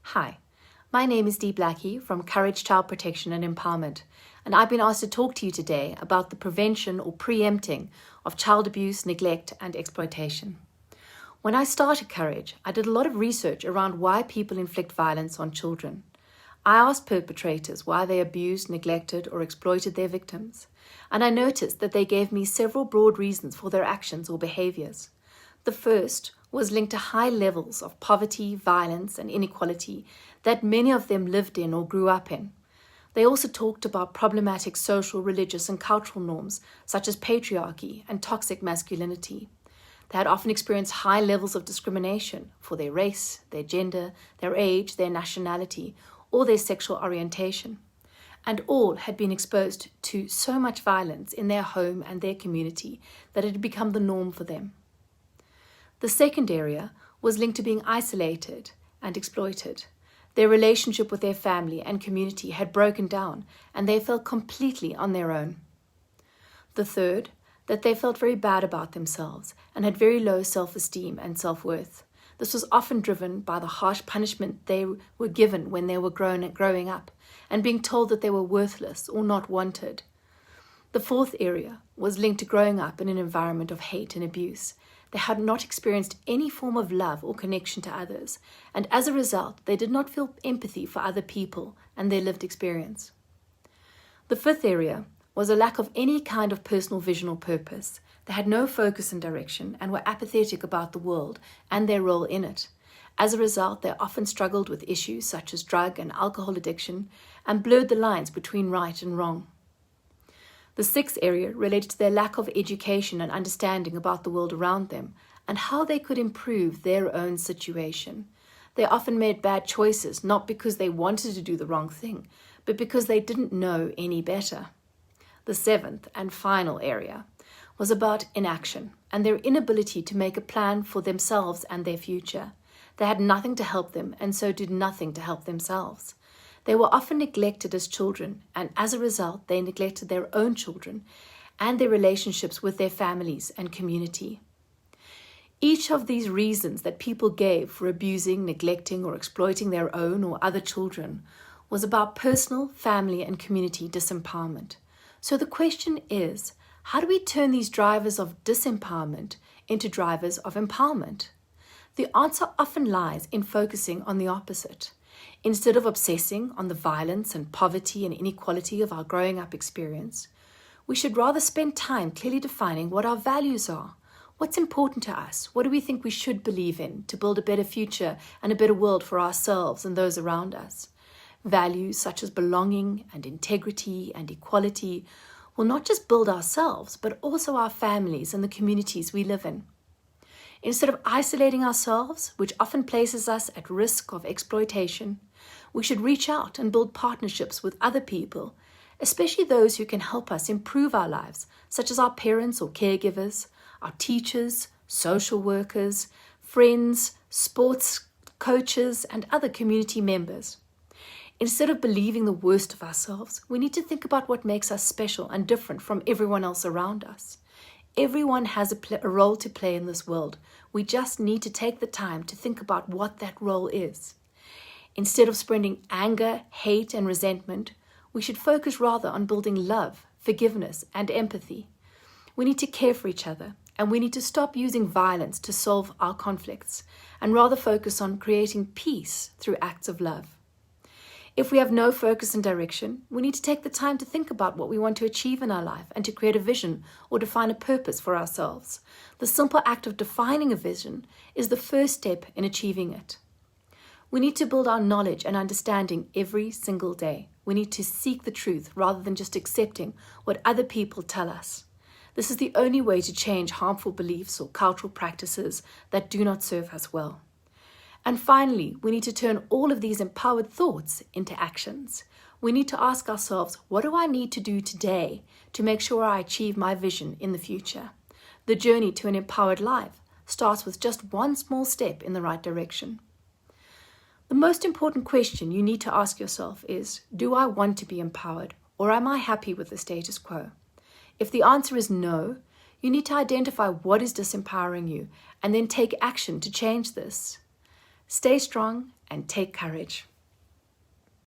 Hi, my name is Dee Blackie from Courage Child Protection and Empowerment, and I've been asked to talk to you today about the prevention or preempting of child abuse, neglect, and exploitation. When I started Courage, I did a lot of research around why people inflict violence on children. I asked perpetrators why they abused, neglected, or exploited their victims, and I noticed that they gave me several broad reasons for their actions or behaviors. The first was linked to high levels of poverty, violence, and inequality that many of them lived in or grew up in. They also talked about problematic social, religious, and cultural norms such as patriarchy and toxic masculinity. They had often experienced high levels of discrimination for their race, their gender, their age, their nationality, or their sexual orientation. And all had been exposed to so much violence in their home and their community that it had become the norm for them. The second area was linked to being isolated and exploited. Their relationship with their family and community had broken down, and they felt completely on their own. The third, that they felt very bad about themselves and had very low self-esteem and self-worth. This was often driven by the harsh punishment they were given when they were growing up and being told that they were worthless or not wanted. The fourth area was linked to growing up in an environment of hate and abuse. They had not experienced any form of love or connection to others, and as a result, they did not feel empathy for other people and their lived experience. The fifth area was a lack of any kind of personal vision or purpose. They had no focus and direction and were apathetic about the world and their role in it. As a result, they often struggled with issues such as drug and alcohol addiction and blurred the lines between right and wrong. The sixth area related to their lack of education and understanding about the world around them and how they could improve their own situation. They often made bad choices, not because they wanted to do the wrong thing, but because they didn't know any better. The seventh and final area was about inaction and their inability to make a plan for themselves and their future. They had nothing to help them and so did nothing to help themselves. They were often neglected as children, and as a result, they neglected their own children and their relationships with their families and community. Each of these reasons that people gave for abusing, neglecting, or exploiting their own or other children was about personal, family, and community disempowerment. So the question is, how do we turn these drivers of disempowerment into drivers of empowerment? The answer often lies in focusing on the opposite. Instead of obsessing on the violence and poverty and inequality of our growing up experience, we should rather spend time clearly defining what our values are. What's important to us? What do we think we should believe in to build a better future and a better world for ourselves and those around us? Values such as belonging and integrity and equality will not just build ourselves, but also our families and the communities we live in. Instead of isolating ourselves, which often places us at risk of exploitation, we should reach out and build partnerships with other people, especially those who can help us improve our lives, such as our parents or caregivers, our teachers, social workers, friends, sports coaches, and other community members. Instead of believing the worst of ourselves, we need to think about what makes us special and different from everyone else around us. Everyone has a role to play in this world. We just need to take the time to think about what that role is. Instead of spreading anger, hate, and resentment, we should focus rather on building love, forgiveness, and empathy. We need to care for each other, and we need to stop using violence to solve our conflicts, and rather focus on creating peace through acts of love. If we have no focus and direction, we need to take the time to think about what we want to achieve in our life and to create a vision or define a purpose for ourselves. The simple act of defining a vision is the first step in achieving it. We need to build our knowledge and understanding every single day. We need to seek the truth rather than just accepting what other people tell us. This is the only way to change harmful beliefs or cultural practices that do not serve us well. And finally, we need to turn all of these empowered thoughts into actions. We need to ask ourselves, what do I need to do today to make sure I achieve my vision in the future? The journey to an empowered life starts with just one small step in the right direction. The most important question you need to ask yourself is, do I want to be empowered, or am I happy with the status quo? If the answer is no, you need to identify what is disempowering you and then take action to change this. Stay strong, and take courage.